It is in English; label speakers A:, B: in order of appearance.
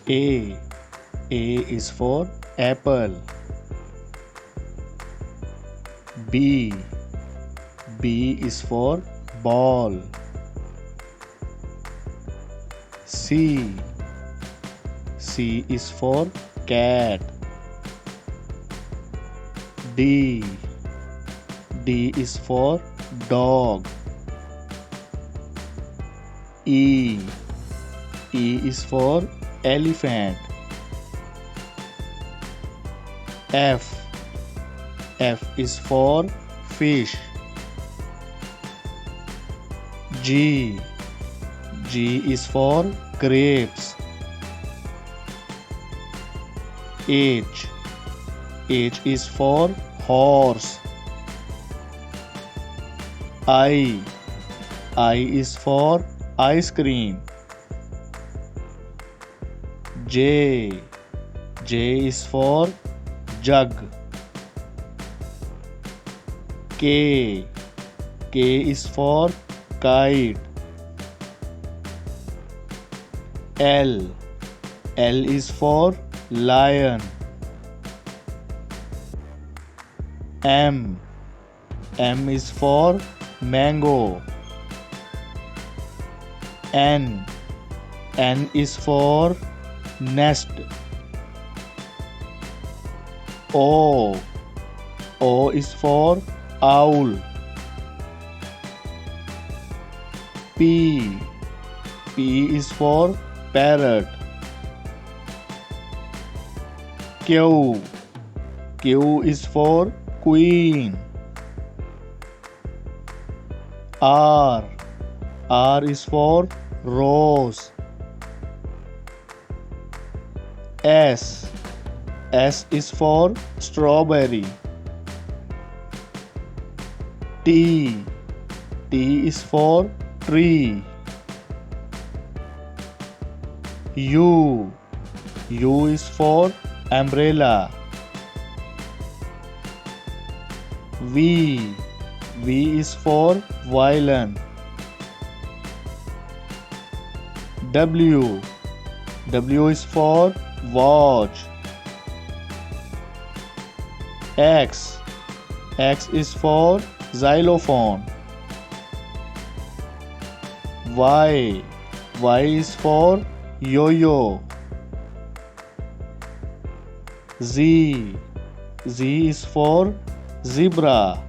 A: A. A is for apple. B. B is for ball. C. C is for cat. D. D is for dog. E. E is for elephant. F. F is for fish. G. G is for grapes. H. H is for horse. I. I is for ice cream. J. J is for jug. K. K is for kite. L. L is for lion. M. M is for mango. N. N is for nest. O. O is for owl. P. P is for parrot. Q. Q is for queen. R. R is for rose. S. S is for strawberry. T. T is for tree. U. U is for umbrella. V. V is for violin. W. W is for watch. X. X is for xylophone. Y. Y is for yo-yo. Z. Z is for zebra.